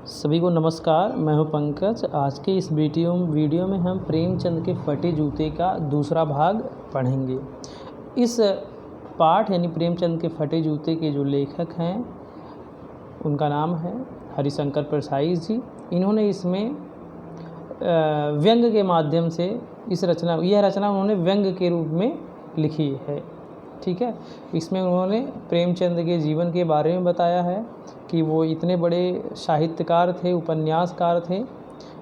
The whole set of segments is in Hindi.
सभी को नमस्कार। मैं हूं पंकज। आज के इस वीडियो में हम प्रेमचंद के फटे जूते का दूसरा भाग पढ़ेंगे। इस पाठ यानी प्रेमचंद के फटे जूते के जो लेखक हैं उनका नाम है हरिशंकर परसाई जी। इन्होंने इसमें व्यंग के माध्यम से यह रचना उन्होंने व्यंग के रूप में लिखी है। ठीक है, इसमें उन्होंने प्रेमचंद के जीवन के बारे में बताया है कि वो इतने बड़े साहित्यकार थे, उपन्यासकार थे,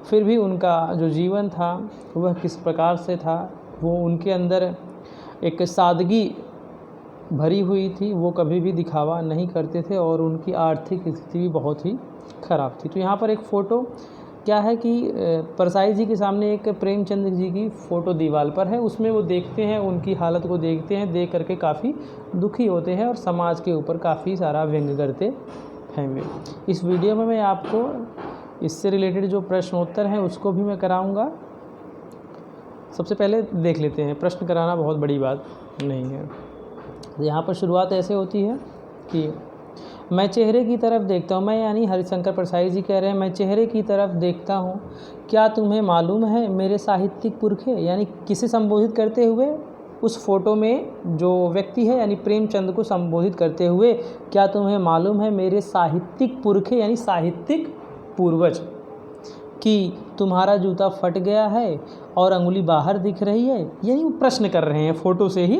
फिर भी उनका जो जीवन था वह किस प्रकार से था। वो उनके अंदर एक सादगी भरी हुई थी, वो कभी भी दिखावा नहीं करते थे और उनकी आर्थिक स्थिति भी बहुत ही ख़राब थी। तो यहाँ पर एक फ़ोटो क्या है कि परसाई जी के सामने एक प्रेमचंद जी की फ़ोटो दीवार पर है। उसमें वो देखते हैं, उनकी हालत को देखते हैं, देख करके काफ़ी दुखी होते हैं और समाज के ऊपर काफ़ी सारा व्यंग करते हैं। वे इस वीडियो में मैं आपको इससे रिलेटेड जो प्रश्नोत्तर हैं उसको भी मैं कराऊंगा। सबसे पहले देख लेते हैं, प्रश्न कराना बहुत बड़ी बात नहीं है। यहाँ पर शुरुआत ऐसे होती है कि मैं चेहरे की तरफ देखता हूँ। मैं यानी हरिशंकर परसाई जी कह रहे हैं, मैं चेहरे की तरफ देखता हूँ, क्या तुम्हें मालूम है मेरे साहित्यिक पुरखे। यानी किसे संबोधित करते हुए, उस फोटो में जो व्यक्ति है यानी प्रेमचंद को संबोधित करते हुए, क्या तुम्हें मालूम है मेरे साहित्यिक पुरखे यानी साहित्यिक पूर्वज कि तुम्हारा जूता फट गया है और अंगुली बाहर दिख रही है। यानी वो प्रश्न कर रहे हैं फ़ोटो से ही,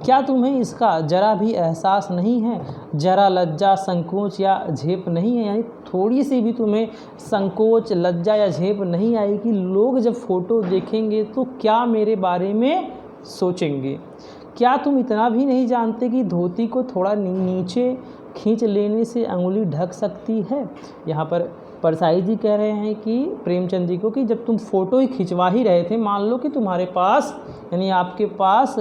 क्या तुम्हें इसका जरा भी एहसास नहीं है, जरा लज्जा, संकोच या झेप नहीं है। यानी थोड़ी सी भी तुम्हें संकोच, लज्जा या झेप नहीं आई कि लोग जब फ़ोटो देखेंगे तो क्या मेरे बारे में सोचेंगे। क्या तुम इतना भी नहीं जानते कि धोती को थोड़ा नीचे खींच लेने से अंगुली ढक सकती है। यहाँ पर परसाई जी कह रहे हैं कि प्रेमचंद जी को कि जब तुम फ़ोटो ही खिंचवा ही रहे थे, मान लो कि तुम्हारे पास यानी आपके पास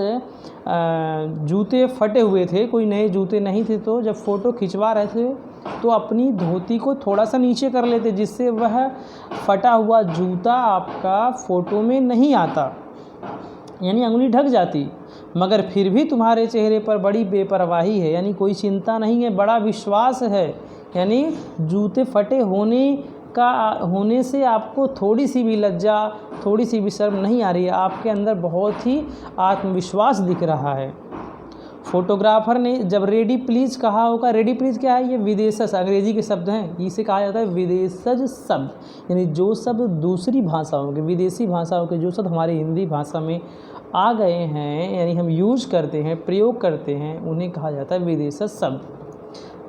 जूते फटे हुए थे, कोई नए जूते नहीं थे, तो जब फ़ोटो खिंचवा रहे थे तो अपनी धोती को थोड़ा सा नीचे कर लेते जिससे वह फटा हुआ जूता आपका फ़ोटो में नहीं आता, यानी अंगुली ढक जाती। मगर फिर भी तुम्हारे चेहरे पर बड़ी बेपरवाही है, यानी कोई चिंता नहीं है, बड़ा विश्वास है। यानी जूते फटे होने से आपको थोड़ी सी भी लज्जा, थोड़ी सी भी शर्म नहीं आ रही है, आपके अंदर बहुत ही आत्मविश्वास दिख रहा है। फोटोग्राफर ने जब रेडी प्लीज़ कहा होगा, रेडी प्लीज़ क्या है, ये विदेशज अंग्रेजी के शब्द हैं, इसे कहा जाता है विदेशज शब्द। यानी जो शब्द दूसरी भाषाओं के, विदेशी भाषाओं के जो शब्द हमारी हिंदी भाषा में आ गए हैं, यानी हम यूज करते हैं, प्रयोग करते हैं, उन्हें कहा जाता है विदेशज शब्द।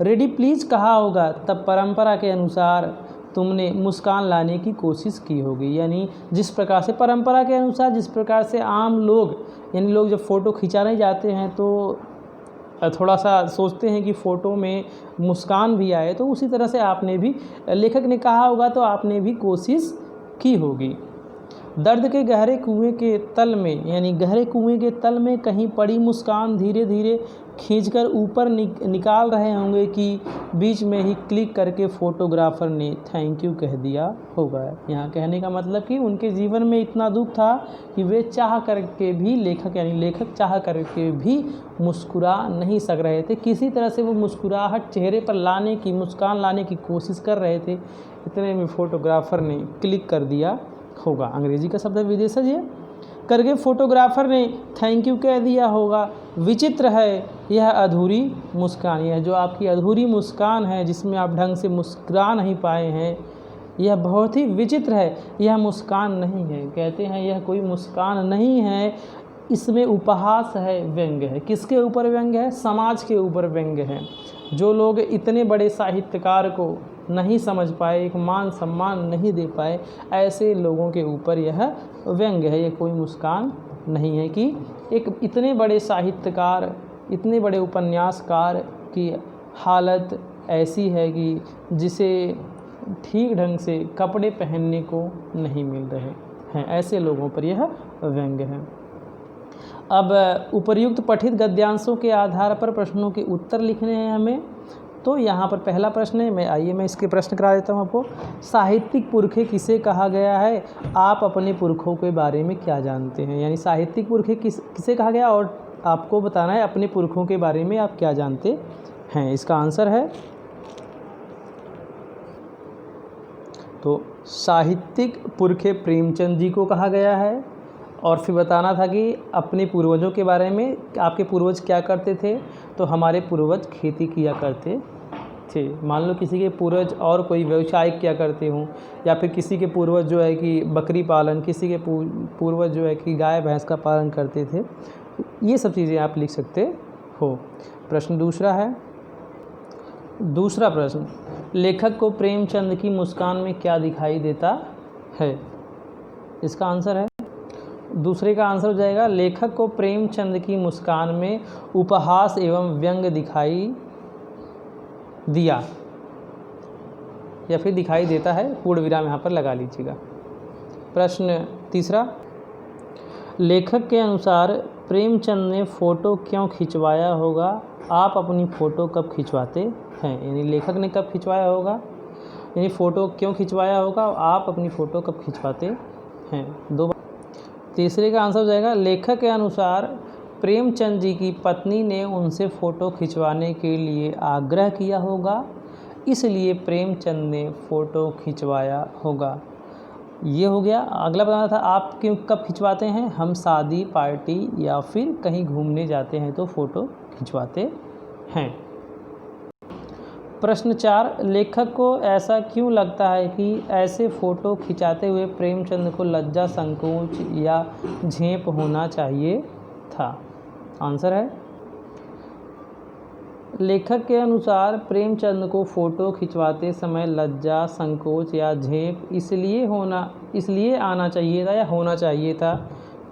रेडी प्लीज़ कहा होगा तब परंपरा के अनुसार तुमने मुस्कान लाने की कोशिश की होगी। यानी जिस प्रकार से परंपरा के अनुसार, जिस प्रकार से आम लोग यानी लोग जब फ़ोटो खिंचाने जाते हैं तो थोड़ा सा सोचते हैं कि फ़ोटो में मुस्कान भी आए, तो उसी तरह से आपने भी, लेखक ने कहा होगा तो आपने भी कोशिश की होगी। दर्द के गहरे कुएं के तल में, यानी गहरे कुएं के तल में कहीं पड़ी मुस्कान धीरे धीरे खींचकर ऊपर निकाल रहे होंगे कि बीच में ही क्लिक करके फ़ोटोग्राफ़र ने थैंक यू कह दिया होगा। यहाँ कहने का मतलब कि उनके जीवन में इतना दुख था कि वे चाह करके भी, लेखक चाह करके भी मुस्कुरा नहीं सक रहे थे। किसी तरह से वो मुस्कुराहट चेहरे पर लाने की, मुस्कान लाने की कोशिश कर रहे थे, इतने में फ़ोटोग्राफ़र ने क्लिक कर दिया होगा। अंग्रेजी का शब्द है विदेशज, ये करके फ़ोटोग्राफ़र ने थैंक यू कह दिया होगा। विचित्र है यह अधूरी मुस्कान, यह जो आपकी अधूरी मुस्कान है जिसमें आप ढंग से मुस्कुरा नहीं पाए हैं, यह बहुत ही विचित्र है। यह मुस्कान नहीं है, कहते हैं यह कोई मुस्कान नहीं है, इसमें उपहास है, व्यंग है। किसके ऊपर व्यंग है? समाज के ऊपर व्यंग है। जो लोग इतने बड़े साहित्यकार को नहीं समझ पाए, एक मान सम्मान नहीं दे पाए, ऐसे लोगों के ऊपर यह व्यंग है। ये कोई मुस्कान नहीं है कि एक इतने बड़े साहित्यकार, इतने बड़े उपन्यासकार की हालत ऐसी है कि जिसे ठीक ढंग से कपड़े पहनने को नहीं मिल रहे हैं, ऐसे लोगों पर यह व्यंग है। अब उपर्युक्त पठित गद्यांशों के आधार पर प्रश्नों के उत्तर लिखने हैं हमें। तो यहाँ पर पहला प्रश्न है, मैं इसके प्रश्न करा देता हूँ आपको। साहित्यिक पुरखे किसे कहा गया है? आप अपने पुरखों के बारे में क्या जानते हैं? यानी साहित्यिक पुरखे किसे कहा गया और आपको बताना है अपने पुरखों के बारे में आप क्या जानते हैं। इसका आंसर है तो साहित्यिक पुरखे प्रेमचंद जी को कहा गया है। और फिर बताना था कि अपने पूर्वजों के बारे में, आपके पूर्वज क्या करते थे, तो हमारे पूर्वज खेती किया करते थे। मान लो किसी के पूर्वज और कोई व्यवसाय क्या करते हों, या फिर किसी के पूर्वज जो है कि बकरी पालन, किसी के पूर्वज जो है कि गाय भैंस का पालन करते थे। ये सब चीज़ें आप लिख सकते हो। प्रश्न दूसरा है, दूसरा प्रश्न, लेखक को प्रेमचंद की मुस्कान में क्या दिखाई देता है? इसका आंसर है, दूसरे का आंसर हो जाएगा, लेखक को प्रेमचंद की मुस्कान में उपहास एवं व्यंग दिखाई दिया, या फिर दिखाई देता है, पूर्ण विराम यहाँ पर लगा लीजिएगा। प्रश्न तीसरा, लेखक के अनुसार प्रेमचंद ने फ़ोटो क्यों खिंचवाया होगा? आप अपनी फ़ोटो कब खिंचवाते हैं? यानी लेखक ने कब खिंचवाया होगा, यानी फ़ोटो क्यों खिंचवाया होगा, आप अपनी फ़ोटो कब खिंचवाते हैं? दो बार। तीसरे का आंसर हो जाएगा, लेखक के अनुसार प्रेमचंद जी की पत्नी ने उनसे फ़ोटो खिंचवाने के लिए आग्रह किया होगा, इसलिए प्रेमचंद ने फ़ोटो खिंचवाया होगा। ये हो गया। अगला बताना था, आप क्यों कब खिंचवाते हैं? हम शादी, पार्टी या फिर कहीं घूमने जाते हैं तो फ़ोटो खिंचवाते हैं। प्रश्न 4, लेखक को ऐसा क्यों लगता है कि ऐसे फ़ोटो खिंचाते हुए प्रेमचंद को लज्जा, संकोच या झेप होना चाहिए था? आंसर है, लेखक के अनुसार प्रेमचंद को फ़ोटो खिंचवाते समय लज्जा, संकोच या झेप इसलिए आना चाहिए था या होना चाहिए था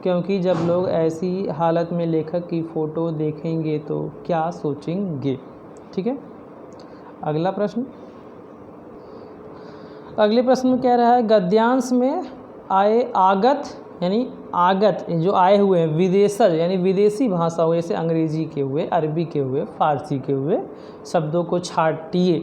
क्योंकि जब लोग ऐसी हालत में लेखक की फ़ोटो देखेंगे तो क्या सोचेंगे। ठीक है। अगला प्रश्न, अगले प्रश्न में कह रहा है, गद्यांश में आए आगत यानी आगत जो आए हुए हैं विदेशज यानी विदेशी भाषाओं, जैसे अंग्रेजी के हुए, अरबी के हुए, फारसी के हुए शब्दों को छांटिए।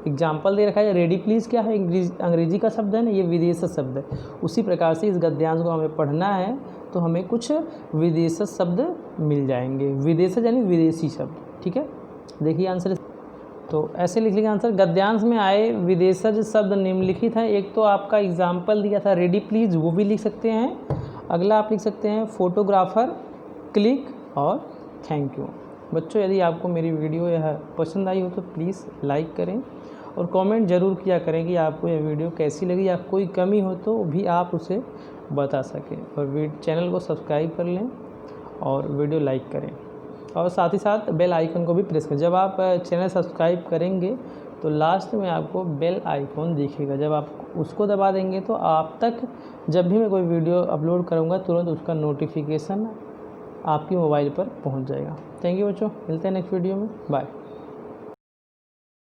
एग्जाम्पल दे रखा है, रेडी प्लीज़ क्या है, अंग्रेजी का शब्द है ना, ये विदेशज शब्द है। उसी प्रकार से इस गद्यांश को हमें पढ़ना है तो हमें कुछ विदेशज शब्द मिल जाएंगे। विदेशज यानी विदेशी शब्द। ठीक है, देखिए आंसर, तो ऐसे लिख लीजिए आंसर, गद्यांश में आए विदेशज शब्द निम्नलिखित हैं। एक तो आपका एग्जाम्पल दिया था रेडी प्लीज़, वो भी लिख सकते हैं। अगला आप लिख सकते हैं फोटोग्राफर, क्लिक और थैंक यू। बच्चों, यदि आपको मेरी वीडियो यह पसंद आई हो तो प्लीज़ लाइक करें और कमेंट ज़रूर किया करें कि आपको यह वीडियो कैसी लगी, या कोई कमी हो तो भी आप उसे बता सकें। और चैनल को सब्सक्राइब कर लें और वीडियो लाइक करें, और साथ ही साथ बेल आइकन को भी प्रेस करें। जब आप चैनल सब्सक्राइब करेंगे तो लास्ट में आपको बेल आइकॉन दिखेगा, जब आप उसको दबा देंगे तो आप तक जब भी मैं कोई वीडियो अपलोड करूँगा तुरंत उसका नोटिफिकेशन आपकी मोबाइल पर पहुँच जाएगा। थैंक यू बच्चों, मिलते हैं नेक्स्ट वीडियो में, बाय।